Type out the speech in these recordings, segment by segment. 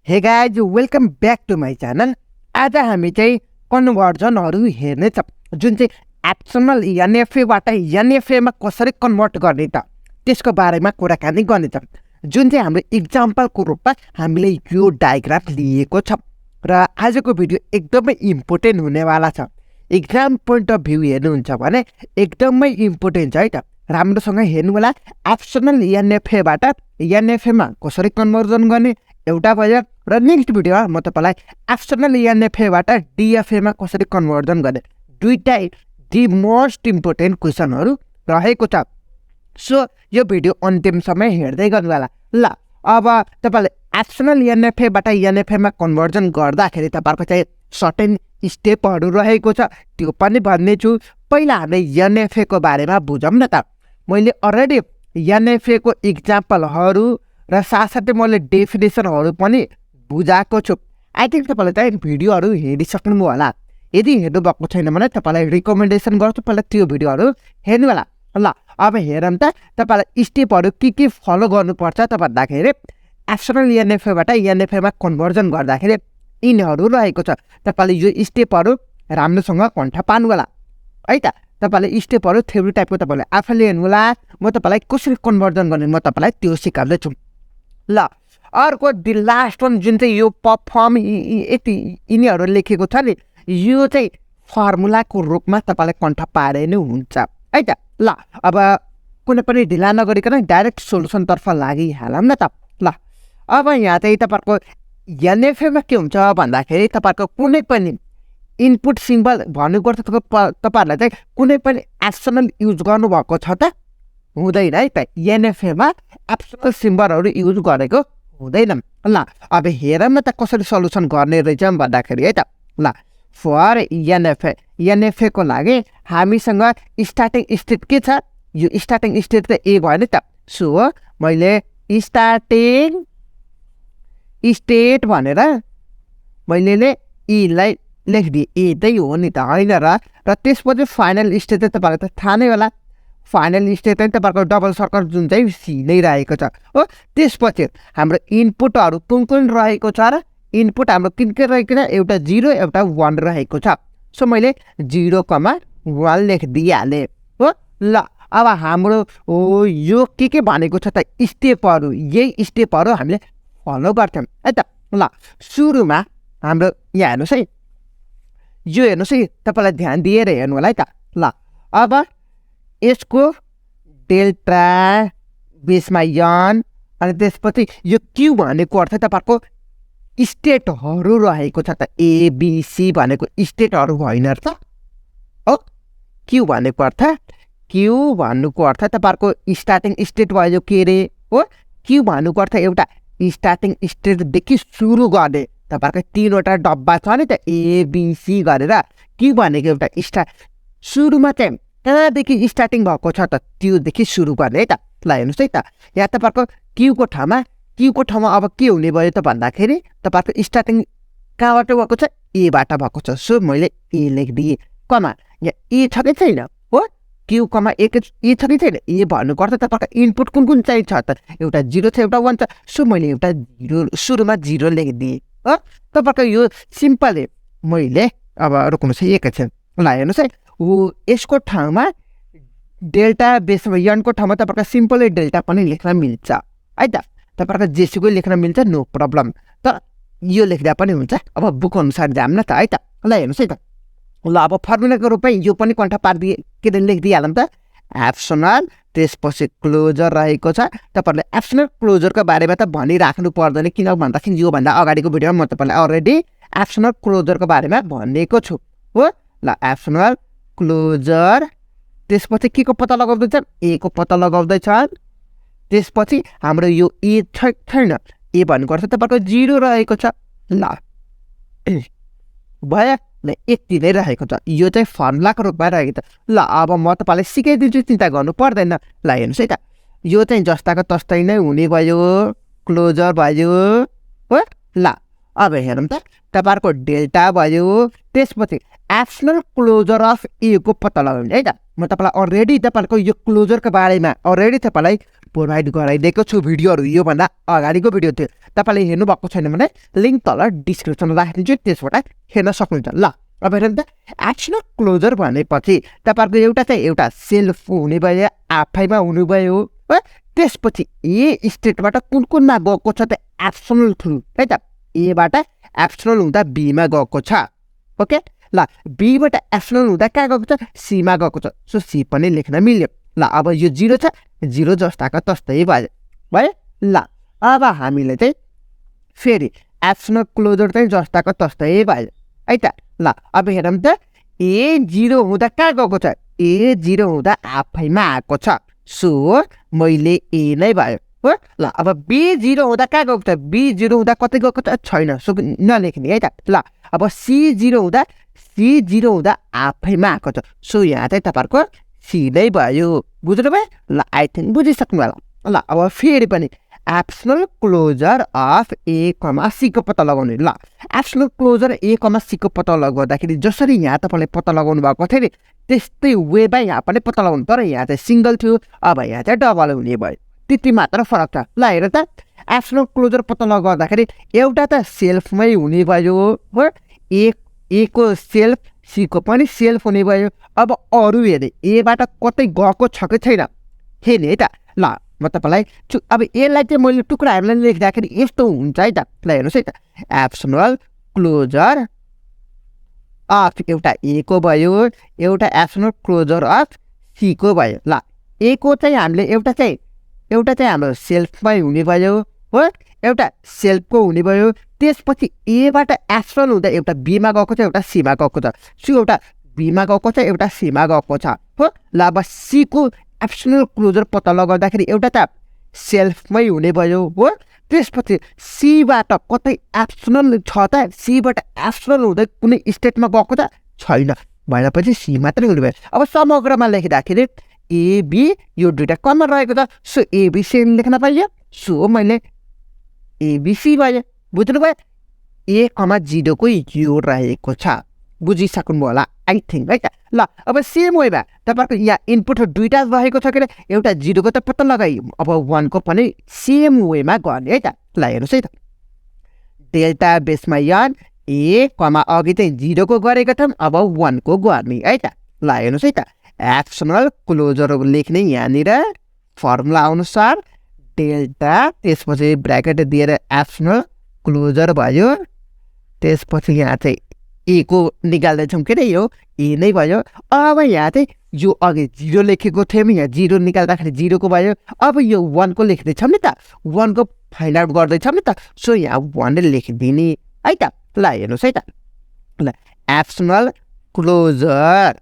हे guys welcome back to my channel. आज हामी चाहिँ कन्भर्जनहरू हेर्नेछ जुन चाहिँ एप्सनल एनएफएबाट एनएफएमा कसरी कन्भर्ट गर्ने त त्यसको बारेमा कुराकानी गर्नेछ। जुन चाहिँ हाम्रो इक्जाम्पलको रूपमा हामीले यो डायग्राम लिएको छ र आजको भिडियो एकदमै इम्पोर्टेन्ट हुनेवाला छ। एक्जाम पोइन्ट अफ भ्यू हेर्नुहुन्छ भने एकदमै इम्पोर्टेन्ट छ है त। राम्रोसँग हेर्नु होला। एप्सनल एनएफएबाट एनएफएमा कसरी कन्भर्जन गर्ने एउटा भयो र नेक्स्ट भिडियोमा म तपाईलाई एप्सनल एनएफएबाट डिएफएमा कसरी कन्भर्जन गर्ने दुईटा दि मोस्ट इम्पोर्टेन्ट क्वेसनहरू रहेको छ। सो यो भिडियो अन्तिमसम्म हेर्दै गर्नु होला। ल अब तपाईले एप्सनल एनएफएबाट एनएफएमा कन्भर्जन गर्दाखेरि तपाईहरुको चाहिँ सर्टेन स्टेपहरू रहेको छ, त्यो पनि भन्ने छु। पहिला हामीले एनएफए को बारेमा बुझौँ न त। मैले अलरेडी एनएफए को इक्जाम्पलहरू र साथसाथै मैले डेफिनेसनहरू पनि बुझाएको छु। आई थिङ्क तपाईँले चाहिँ भिडियोहरू हेरिसक्नु होला। यदि हेर्नु भएको छैन भने तपाईँलाई रिकमेन्डेसन गर्छु पहिला त्यो भिडियोहरू हेर्नु होला। ल अब हेरौँ त तपाईँलाई स्टेपहरू के फलो गर्नुपर्छ त भन्दाखेरि एप्सनल एनएफएबाट एनएफएमा कन्भर्जन गर्दाखेरि यिनीहरू रहेको छ। तपाईँले यो स्टेपहरू राम्रोसँग कण्ठ पार्नु होला है त। तपाईँले स्टेपहरू थ्योरी टाइपको तपाईँले आफैले हेर्नु होला। म तपाईँलाई कसरी कन्भर्जन गर्ने म तपाईँलाई त्यो सिकाउँदैछु। ल अर्को दि लास्ट वान जुन चाहिँ यो परफर्म यति यिनीहरू लेखेको छ नि, यो चाहिँ फर्मुलाको रूपमा तपाईँलाई कण्ठ पारे नै हुन्छ है त। ल अब कुनै पनि ढिला नगरिकन डाइरेक्ट सोल्युसनतर्फ लागिहालौँ न त। ल अब यहाँ चाहिँ तपाईँहरूको एनएफएमा के हुन्छ भन्दाखेरि तपाईँहरूको कुनै पनि इनपुट सिम्बल भन्नुपर्छ। तपाईँहरूलाई चाहिँ कुनै पनि एप्सनल युज गर्नुभएको छ त हुँदैन है त। एनएफएमा एप्सनल सिम्बलहरू युज गरेको हुँदैन। ल अब हेरौँ न त कसरी सल्युसन गर्ने रहेछ भन्दाखेरि है त। ल फर एनएफए को लागि हामीसँग स्टार्टिङ स्टेट के छ? यो स्टार्टिङ स्टेट त ए भयो नि त। सो मैले स्टार्टिङ स्टेट भनेर मैले ईलाई लेखिदिएँ। ए त्यही हो नि त होइन र त्यसपछि फाइनल स्टेट चाहिँ तपाईँलाई त थाहा नै होला। फाइनल स्टेट चाहिँ तपाईँको डबल सर्कल जुन चाहिँ सी नै रहेको छ हो। त्यसपछि हाम्रो इनपुटहरू कुन रहेको छ र इनपुट हाम्रो किन रहेको छ? एउटा 0 एउटा 1 रहेको छ। सो मैले 0,1 लेखिदिइहालेँ हो। ल अब हाम्रो यो के भनेको छ त स्टेपहरू, यही स्टेपहरू हामीले फलो गर्थ्यौँ है त। ल सुरुमा हाम्रो यहाँ हेर्नुहोस् है, यो हेर्नुहोस् है, तपाईँलाई ध्यान दिएर हेर्नु होला है त। ल अब यसको डेल्टा बेसमा यन अनि त्यसपछि यो क्यू भनेको अर्थ तपाईँहरूको स्टेटहरू रहेको छ त। एबिसी भनेको स्टेटहरू होइन र त हो। क्यू भनेको अर्थ तपाईँहरूको स्टार्टिङ स्टेट भयो के अरे हो। क्यू भन्नुको अर्थ एउटा स्टार्टिङ स्टेटदेखि सुरु गर्ने तपाईँहरूको तीनवटा डब्बा छ नि त एबिसी गरेर। क्यू भनेको एउटा सुरुमा चाहिँ कहाँदेखि स्टार्टिङ भएको छ त त्योदेखि सुरु गर्ने है त। ल हेर्नुहोस् है त, यहाँ तपाईँहरूको क्यूको ठाउँमा अब के हुने भयो त भन्दाखेरि तपाईँहरूको स्टार्टिङ कहाँबाट भएको छ? एबाट भएको छ। सो मैले ए लेखिदिएँ कमा। यहाँ ए छ कि छैन हो? क्यू कमा ए छ कि छैन? ए भन्नुको अर्थ तपाईँहरूको इनपुट कुन चाहिँ छ त? एउटा 0 छ एउटा 1 छ। सो मैले एउटा 0 सुरुमा 0 लेखिदिएँ हो। तपाईँहरूको यो सिम्पल मैले अब रोक्नुहोस् है एकैछिन। ल हेर्नुहोस् है, यसको ठाउँमा डेल्टा बेसमा यनको ठाउँमा तपाईँहरूको सिम्पलै डेल्टा पनि लेख्न मिल्छ है त। तपाईँहरूको जेसुकै लेख्न मिल्छ, नो प्रब्लम। तर यो लेख्दा पनि हुन्छ। अब बुक अनुसार जाम न त है त। ल हेर्नुहोस् है त। ल अब फर्मुलाको रूपमा यो पनि कण्ठ पारिदिए के लेखिदिइहालौँ त एप्सनल, त्यसपछि क्लोजर रहेको छ। तपाईँहरूले एप्सनल क्लोजरको बारेमा त भनिराख्नु पर्दैन, किन भन्दाखेरि योभन्दा अगाडिको भिडियोमा म तपाईँलाई अलरेडी एप्सनल क्लोजरको बारेमा भनेको छु हो। ल एप्सनल क्लोजर, त्यसपछि के को पत्ता लगाउँदैछ? ए को पत्ता लगाउँदैछ। त्यसपछि हाम्रो यो ए छैन, ए भन्नुको अर्थ तपाईँको 0 रहेको छ। ल भयो, ल यति नै रहेको छ। यो चाहिँ फर्मुलाको रूपमा रहेको छ। ल अब म तपाईँलाई सिकाइदिन्छु, चिन्ता गर्नु पर्दैन। ल हेर्नुहोस् है त, यो चाहिँ जस्ताको तस्तै नै हुने भयो, क्लोजर भयो हो। ल अब हेरौँ त, तपाईँहरूको डेल्टा भयो, त्यसपछि एप्सनल क्लोजर अफ ए को पत्ता लगाउने है त। म तपाईँलाई अलरेडी तपाईँहरूको यो क्लोजरको बारेमा अलरेडी तपाईँलाई प्रोभाइड गराइदिएको छु भिडियोहरू। योभन्दा अगाडिको भिडियो थियो तपाईँले हेर्नुभएको छैन भने लिङ्क तल डिस्क्रिप्सनमा राखिदिन्छु, त्यसबाट हेर्न सक्नुहुन्छ। ल अब हेर्नु त एक्सनल क्लोजर भनेपछि तपाईँहरूको एउटा सेल्फ हुने भयो, आफैमा हुनुभयो है। त्यसपछि ए स्टेटबाट कुनमा गएको छ त एप्सनल थ्रु है त, एबाट एप्सनल हुँदा बीमा गएको छ। ओके ल बीबाट एप्सनल हुँदा कहाँ गएको छ, सीमा गएको छ। सो सी पनि लेख्न मिल्यो। ल अब यो 0 छ, 0 जस्ताको तस्तै भयो भयो। ल अब हामीले चाहिँ फेरि एप्सनल क्लोजर चाहिँ जस्ताको तस्तै भयो है त। ल अब हेरौँ त A0 हुँदा कहाँ गएको छ, A0 हुँदा आफैमा आएको छ। सो मैले ए नै भयो हो। ल अब B0 हुँदा कहाँ गएको छ, B0 हुँदा कतै गएको छ छैन, सो नलेख्ने है त। ल अब C0 हुँदा आफैमा आएको छ। सो यहाँ चाहिँ तपाईँहरूको सी नै भयो। बुझ्नुभयो? ल आई थिङ्क बुझिसक्नु होला। ल अब फेरि पनि epsilon closure of A comma C को पत्ता लगाउने। ल एप्सनल क्लोजर ए कमा सी को पत्ता लगाउँदाखेरि जसरी यहाँ तपाईँले पत्ता लगाउनु भएको थियो नि त्यस्तै वेमा यहाँ पनि पत्ता लगाउनु, तर यहाँ चाहिँ सिङ्गल थियो, अब यहाँ चाहिँ डबल हुने भयो। त्यति मात्र फरक छ। ल हेर त एप्सनल क्लोजर पत्ता लगाउँदाखेरि एउटा त सेल्फमै हुने भयो हो, ए को सेल्फ, सी को पनि सेल्फ हुने भयो। अब अरू हेर्ने एबाट कतै गएको छ कि छैन हेर्ने है त। ल म तपाईँलाई अब यसलाई चाहिँ मैले टुक्राहरूलाई लेख्दाखेरि यस्तो हुन्छ है त। ल हेर्नुहोस् है त एप्सनल क्लोजर अफ एउटा ए को भयो, एउटा एप्सनल क्लोजर अफ सी को भयो। ल ए को चाहिँ हामीले एउटा चाहिँ हाम्रो सेल्फमै हुने भयो हो, एउटा सेल्फको हुने भयो। त्यसपछि एबाट एप्सनल हुँदा एउटा बीमा गएको छ, एउटा सीमा गएको छ। सो एउटा बीमा गएको छ, एउटा सीमा गएको छ हो। ल अब सीको एप्सनल क्लोजर पत्ता लगाउँदाखेरि एउटा त सेल्फमै हुने भयो हो। त्यसपछि सीबाट कतै एप्सनल छ त, सीबाट एप्सनल हुँदै कुनै स्टेटमा गएको त छैन, भनेपछि सी मात्रै हुने भयो। अब समग्रमा लेख्दाखेरि एबी यो दुइटा कमन रहेको छ। सो एबिसी लेख्न पाइयो, सो मैले एबिसी भयो। बुझ्नुभयो? ए कमा 0 को यो रहेको छ। बुझिसक्नु होला आई थिङ्क है त। ल अब सेम वेमा तपाईँहरूको यहाँ इनपुट दुइटा रहेको छ कि एउटा 0 को त पत्ता लगाइयो, अब 1 को पनि सेम वेमा गर्ने है त। ल हेर्नुहोस् है त डेल्टा बेसमा यन ए कमा अघि चाहिँ 0 को गरेको थियौँ, अब 1 को गर्ने है त। ल हेर्नुहोस् है त एप्सनल क्लोजर लेख्ने यहाँनिर फर्मुला अनुसार डेल्टा, त्यसपछि ब्राकेट दिएर एप्सनल क्लोजर भयो। त्यसपछि यहाँ चाहिँ ए को निकाल्दैछौँ के अरे यो ए नै भयो। अब यहाँ चाहिँ यो अघि 0 लेखेको थियौँ, यहाँ 0 निकाल्दाखेरि 0 को भयो। अब यो 1 को लेख्दैछौँ नि त, 1 को फाइन्ड आउट गर्दैछौँ नि त। सो यहाँ 1 लेखिदिने है त। ल हेर्नुहोस् है त ल एप्सनल क्लोजर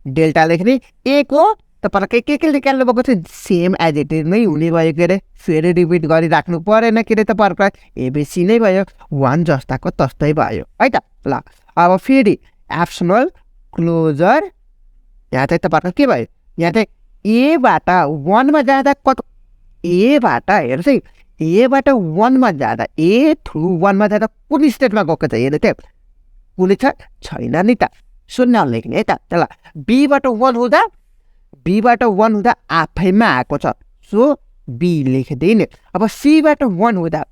डेल्टा लेख्ने, ए को तपाईँलाई के निकाल्नु भएको छ सेम एज इट इज नै हुने भयो के अरे, फेरि रिपिट गरिराख्नु परेन के अरे तपाईँहरूको एबिसी नै भयो, 1 जस्ताको तस्तै भयो है त। ल अब फेरि एप्सनल क्लोजर यहाँ चाहिँ तपाईँहरूको के भयो, यहाँ चाहिँ एबाट 1 मा जाँदा एबाट हेर्नुहोस् है, एबाट 1 मा जाँदा ए थ्रु 1 मा जाँदा कुन स्टेटमा गएको छ हेर्नु त, कुनै छैन नि त, शून्य लेख्ने है त। ल बीबाट 1 हुँदा आफैमा आएको छ, सो बी लेखिदिने। अब सीबाट 1 हुँदा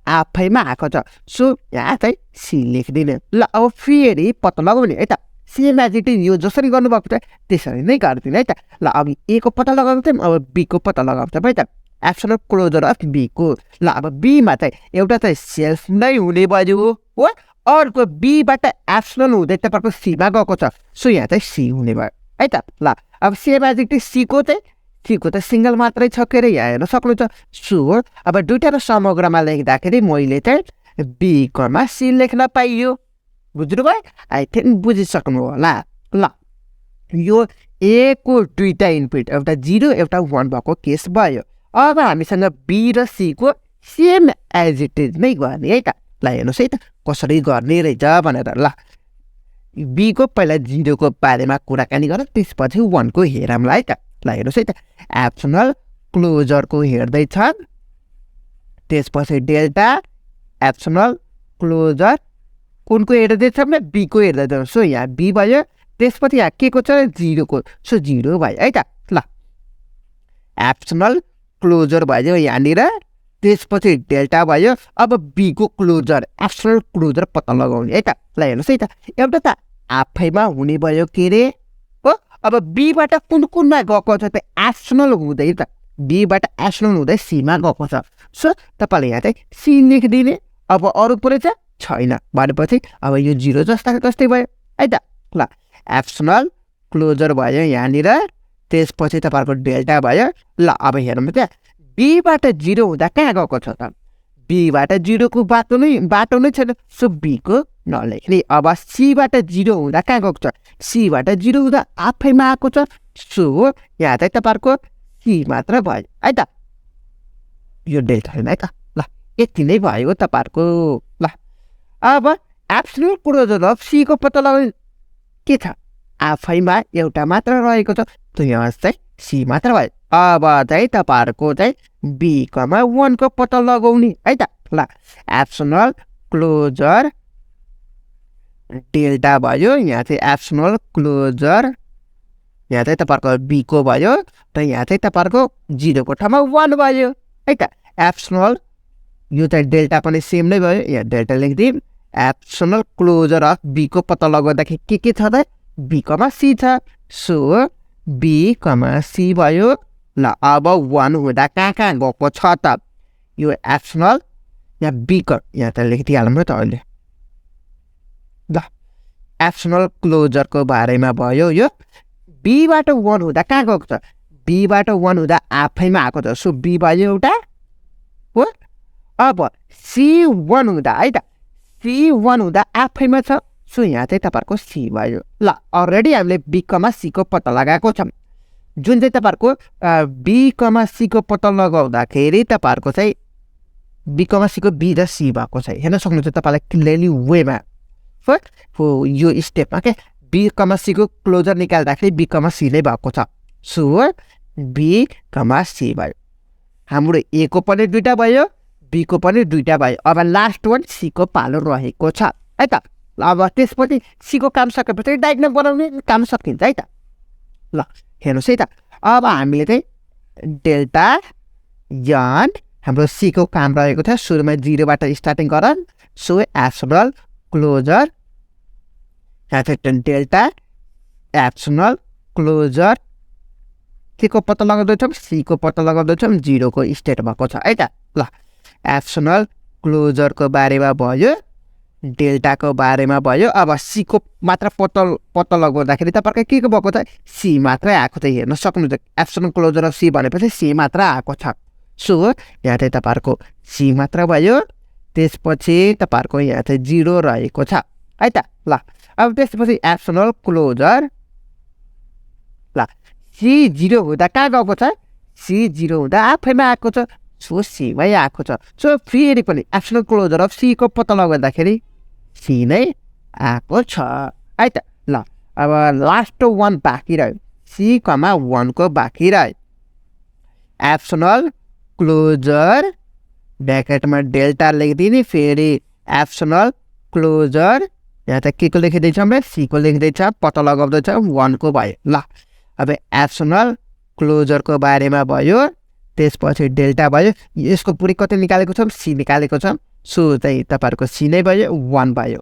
आफैमा आएको छ, सो यहाँ चाहिँ सी लेखिदिने। ल अब फेरि पत्ता लगाउने है त, सेम एज इट इज यो जसरी गर्नुभएको छ त्यसरी नै गरिदिने है त। ल अघि ए को पत्ता लगाएको थियौँ, अब बी को पत्ता लगाउँछ है त एप्सनल क्लोजर अफ बी को। ल अब बीमा चाहिँ एउटा चाहिँ सेल्फ नै हुने भयो हो, अर्को बीबाट एप्सनल हुँदै तपाईँको सीमा गएको छ, सो यहाँ चाहिँ सी हुने भयो है त। ल अब सेम एज इट इज सीको त सिङ्गल मात्रै छ के अरे, यहाँ हेर्न सक्नुहुन्छ। सो अब दुइटा समग्रमा लेख्दाखेरि मैले चाहिँ बी कमा सी लेख्न पाइयो। बुझ्नुभयो? आई थिङ्क बुझिसक्नु होला। ल यो ए को दुइटा इनपुट एउटा 0 एउटा 1 भएको केस भयो। अब हामीसँग बी र सी को सेम एज इट इज नै गर्ने है त। ल हेर्नुहोस् है त कसरी गर्ने रहेछ भनेर। ल बी को पहिला 0 को बारेमा कुराकानी गर, त्यसपछि 1 को हेरौँला है त। ल हेर्नुहोस् है त एप्सनल क्लोजरको हेर्दैछ, त्यसपछि डेल्टा एप्सनल क्लोजर कुनको हेर्दैछ भने बी को हेर्दैछ, सो यहाँ बी भयो। त्यसपछि यहाँ के को छ 0 को, सो 0 भयो है त। ल एप्सनल क्लोजर भयो यहाँनिर, त्यसपछि डेल्टा भयो। अब बी को क्लोजर एक्सटर्नल क्लोजर पत्ता लगाउने है त। ल हेर्नुहोस् है त, एउटा त आफैमा हुने भयो के अरे हो। अब बीबाट कुन कुनमा गएको छ त एक्सटर्नल हुँदै त, बीबाट एक्सटर्नल हुँदै सीमा गएको छ। सो तपाईँले यहाँ चाहिँ सी लेखिदिने। अब अरू कुरै छैन भनेपछि अब यो 0 जस्ता जस्तै भयो है त। ल एक्सटर्नल क्लोजर भयो यहाँनिर, त्यसपछि तपाईँहरूको डेल्टा भयो। ल अब हेर्नु त बीबाट 0 हुँदा कहाँ गएको छ त, बीबाट 0 को बाटो नै छैन। सो बी को नलेख्ने। अब सीबाट 0 हुँदा कहाँ गएको छ, सीबाट 0 हुँदा आफैमा आएको छ। सो यहाँ चाहिँ तपाईँहरूको सी मात्र भयो है त, यो डेल्टा छैन है त। ल यति नै भयो तपाईँहरूको। ल अब एब्सोल्युट क्लोजर अफ सी को पत्ता लगाउने के छ, आफैमा एउटा मात्र रहेको छ, त यहाँ चाहिँ सी मात्र भयो। अब चाहिँ तपाईँहरूको चाहिँ बी कमा 1 को पत्ता लगाउने है त। ल एब्सोल्युट क्लोजर डेल्टा भयो, यहाँ चाहिँ एब्सोल्युट क्लोजर यहाँ चाहिँ तपाईँहरूको बी को भयो, र यहाँ चाहिँ तपाईँहरूको 0 को ठाउँमा 1 भयो है त। एब्सोल्युट यो चाहिँ डेल्टा पनि सेम नै भयो, यहाँ डेल्टा लेखिदिउँ। एब्सोल्युट क्लोजर अफ बी को पत्ता लगाउँदाखेरि के छ त, बी कमा सी छ। सो बी कमा सी भयो। ल अब 1 हुँदा कहाँ गएको छ त, यो एब्सोल्युट यहाँ बी को यहाँ त लेखिदिइहालौँ त अहिले। ल एब्सोल्युट क्लोजरको बारेमा भयो यो। बीबाट 1 हुँदा कहाँ गएको छ, बीबाट 1 हुँदा आफैमा आएको छ। सो बी भयो एउटा हो। अब C1 हुँदा है त, C1 हुँदा आफैमा छ। सो यहाँ चाहिँ तपाईँहरूको सी भयो। ल अलरेडी हामीले बी कमा सी को पत्ता लगाएको छ, जुन चाहिँ तपाईँहरूको बी कमा सी को पत्ता लगाउँदाखेरि तपाईँहरूको चाहिँ बी कमा सी को बी र सी भएको छ। हेर्न सक्नुहुन्छ तपाईँलाई क्लियरली वेमा हो यो स्टेपमा के बी कमा सी को क्लोजर निकाल्दाखेरि बी कमा सी नै भएको छ। सो बी कमा सी भयो। हाम्रो ए को पनि 2टा भयो, बी को पनि 2टा भयो। अब लास्ट वान सी को पालो रहेको छ है त। अब त्यसपछि सी को काम सकेपछि डायग्राम बनाउने काम सकिन्छ है त। ल हेर्नुहोस् है त, अब हामीले चाहिँ डेल्टा यन हाम्रो सी को काम रहेको छ। सुरुमा 0बाट स्टार्टिङ गर। सो एब्सोल्युट क्लोजर यहाँ चाहिँ डेल्टा एब्सोल्युट क्लोजर के को पत्ता लगाउँदैछौँ, सी को पत्ता लगाउँदैछौँ, 0 को स्टेट भएको छ है त। ल एब्सोल्युट क्लोजरको बारेमा भयो, डेल्टाको बारेमा भयो। अब सी को मात्र पत्ता लगाउँदाखेरि तपाईँको के को भएको छ, सी मात्रै आएको छ। हेर्न सक्नुहुन्छ एब्सोल्युट क्लोजर अफ सी भनेपछि सी मात्र आएको छ। सो यहाँ चाहिँ तपाईँहरूको सी मात्र भयो, त्यसपछि तपाईँहरूको यहाँ चाहिँ 0 रहेको छ है त। ल अब त्यसपछि एब्सोल्युट क्लोजर ल सी 0 हुँदा कहाँ गएको छ, सी 0 हुँदा आफैमा आएको छ। सो सीमै आएको छ। सो फेरि पनि एब्सोल्युट क्लोजर अफ सी को पत्ता लगाउँदाखेरि सी नै आएको छ है त। ल अब लास्ट वान बाँकी रह्यो, सी कमा 1 को बाँकी रह्यो। एब्सोल्युट क्लोजर ब्याकेटमा डेल्टा लेखिदिने, फेरि एब्सोल्युट क्लोजर यहाँ चाहिँ के को लेखिदिन्छ भने सी को लेखिदिन्छ, पत्ता लगाउँदैछ 1 को भयो। ल अब एब्सोल्युट क्लोजरको बारेमा भयो, त्यसपछि डेल्टा भयो। यसको पुरै कति निकालेको छौँ, सी निकालेको छौँ। सो चाहिँ तपाईँहरूको सी नै भयो, 1 भयो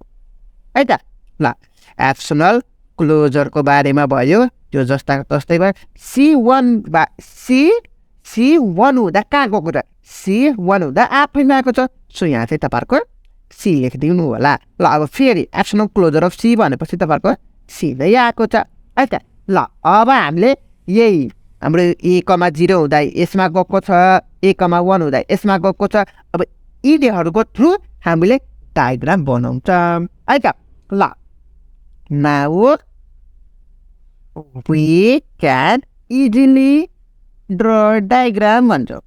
है त। ल एब्सोल्युट क्लोजरको बारेमा भयो, त्यो जस्ता तस्तै भयो। C1 हुँदा कहाँ गएको छ, C1 हुँदा आफैमा आएको छ। सो यहाँ चाहिँ तपाईँहरूको सी लेखिदिनु होला। ल अब फेरि एब्सोल्युट क्लोजर अफ सी भनेपछि तपाईँहरूको सी नै आएको छ है त। ल अब हामीले यही हाम्रो ए कमा 0 हुँदा यसमा गएको छ, ए कमा 1 हुँदा यसमा गएको छ। अब यिनीहरूको थ्रु हामीले डायग्राम बनाउँछ है त। ल now we can easily draw diagram भन्छौँ,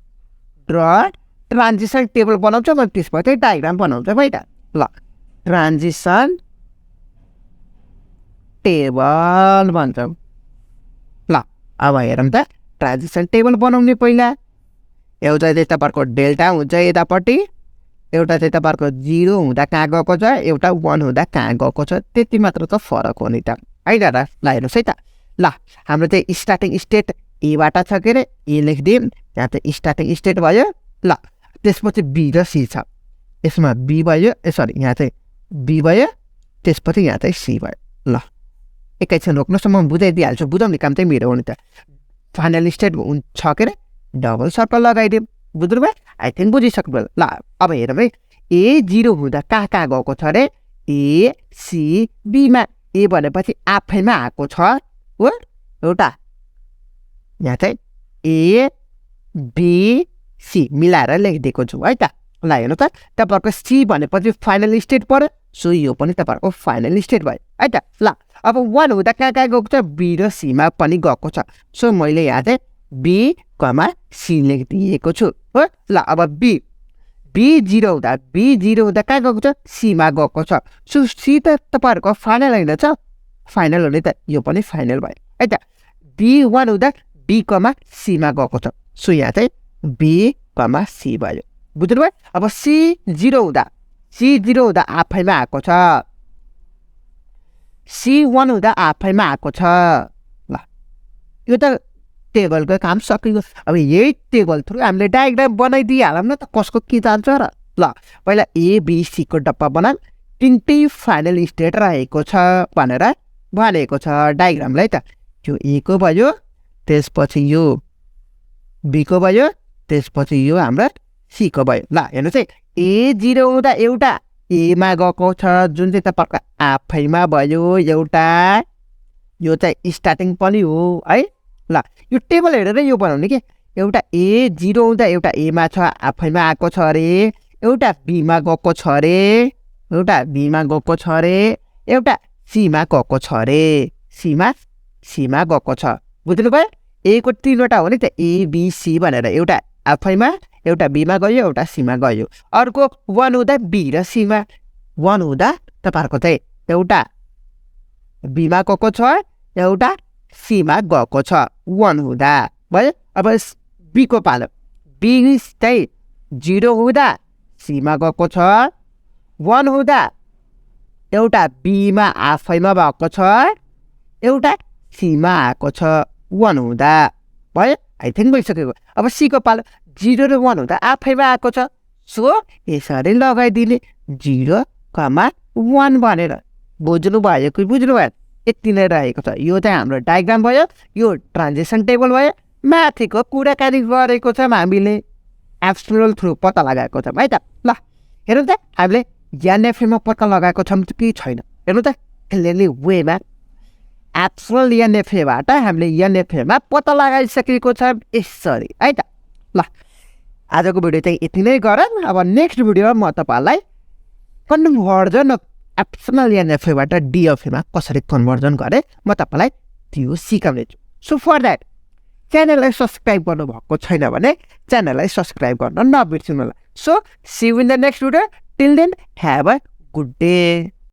ड्र ट्रान्जिसन टेबल बनाउँछ, म त्यसपछि डायग्राम बनाउँछ है त। ल ट्रान्जिसन टेबल भन्छौँ। ल अब हेरौँ त ट्रान्जिसन टेबल बनाउने पहिला एउटा चाहिँ तपाईँहरूको डेल्टा हुन्छ यतापट्टि, एउटा चाहिँ तपाईँहरूको 0 हुँदा कहाँ गएको छ, एउटा 1 हुँदा कहाँ गएको छ, त्यति मात्र त फरक हो नि त है दादा। ल हेर्नुहोस् है त। ल हाम्रो चाहिँ स्टार्टिङ स्टेट एबाट छ के अरे ए लेखिदिउँ, यहाँ चाहिँ स्टार्टिङ स्टेट भयो। ल त्यसपछि बी र सी छ, यसमा बी भयो, सरी यहाँ चाहिँ बी भयो, त्यसपछि यहाँ चाहिँ सी भयो। ल एकैछिन रोक्नुहोस्, म बुझाइदिइहाल्छु, बुझाउने काम चाहिँ मेरो हो नि त। फाइनल स्टेट छ के अरे डबल सर्कल लगाइदिउँ, बुझ्नुभयो? आई थिङ्क बुझिसक्नु। ल अब हेरौँ है, ए 0 हुँदा कहाँ गएको छ अरे ए सी बीमा। ए भनेपछि आफैमा आएको छ हो एउटा, यहाँ चाहिँ ए बी सी मिलाएर लेखिदिएको छु है त। ल हेर्नु त, तपाईँहरूको सी भनेपछि फाइनल स्टेट पर्यो, सो यो पनि तपाईँहरूको फाइनल स्टेट भयो है त। ल अब 1 हुँदा कहाँ गएको छ बी र सीमा पनि गएको छ, सो मैले यहाँ चाहिँ बी कमा सी लेखिदिएको छु हो। ल अब बी 0 हुँदा कहाँ गएको छ सीमा गएको छ, सो सी त तपाईँहरूको फाइनल होइन छ, फाइनल हो नि त, यो पनि फाइनल भयो है त। बी 1 हुँदा बी कमा सीमा गएको छ, सो यहाँ चाहिँ बी कमा सी भयो, बुझ्नुभयो? अब सी 0 हुँदा आफैमा आएको छ, सी 1 हुँदा आफैमा आएको छ। ल यो त टेबलको काम सकियो। अब यही टेबल थ्रु हामीले डायग्राम बनाइदिइहालौँ न त, कसको के जान्छ र। ल पहिला एबिसीको डब्बा बनाऊँ, तिनटै फाइनल स्टेट रहेको छ भनेर भनेको छ डायग्रामलाई त। यो ए को भयो, त्यसपछि यो बी को भयो, त्यसपछि यो हाम्रो सी को भयो। ल हेर्नुहोस् है, ए 0 हुँदा एउटा एमा गएको छ, जुन चाहिँ तपाईँको आफैमा भयो एउटा, यो चाहिँ स्टार्टिङ पनि हो है। ल यो टेबल हेरेर यो बनाउने के, एउटा ए 0 हुँदा एउटा एमा छ, आफैमा आएको छ अरे, एउटा बीमा गएको छ अरे, एउटा सीमा गएको छ अरे, सीमा गएको छ, बुझ्नुभयो? ए को 3वटा हो नि त, एबिसी भनेर, एउटा आफैमा, एउटा बीमा गयो, एउटा सीमा गयो। अर्को 1 हुँदा बी र सीमा, 1 हुँदा तपाईँहरूको चाहिँ एउटा बीमा गएको छ, एउटा सीमा गएको छ 1 हुँदा भयो। अब बी को पालो, बी चाहिँ 0 हुँदा सीमा गएको छ, 1 हुँदा एउटा बीमा आफैमा भएको छ, एउटा सीमा आएको छ 1 हुँदा भयो। आई थिङ्क भइसकेको। अब सी को पालो, 0 र 1 हुँदा आफैमा आएको छ, सो यसरी लगाइदिने 0, 1 भनेर, बुझ्नुभयो कि बुझ्नुभयो? यति नै रहेको छ। यो चाहिँ हाम्रो डायग्राम भयो, यो ट्रान्जेक्सन टेबल भयो, माथिको कुराकानी गरेको छौँ हामीले, एब्सोल्युट थ्रु पत्ता लगाएको छौँ है त। ल हेर्नु त, हामीले एनएफएमा पत्ता लगाएको छौँ कि छैन, हेर्नु त क्लियरली वेमा एब्सोल्युट एनएफएबाट हामीले एनएफएमा पत्ता लगाइसकेको छ यसरी है त। ल आजको भिडियो चाहिँ यति नै गरौँ। अब नेक्स्ट भिडियोमा म तपाईँहरूलाई कन्भर्जन एब्सोल्युट एनएफएबाट डिएफएमा कसरी कन्भर्जन गरेँ म तपाईँलाई त्यो सिकाउने छु। सो फर द्याट च्यानललाई सब्सक्राइब गर्नुभएको छैन भने च्यानललाई सब्सक्राइब गर्न नबिर्सिनु होला। So see you in the next video, till then have a good day.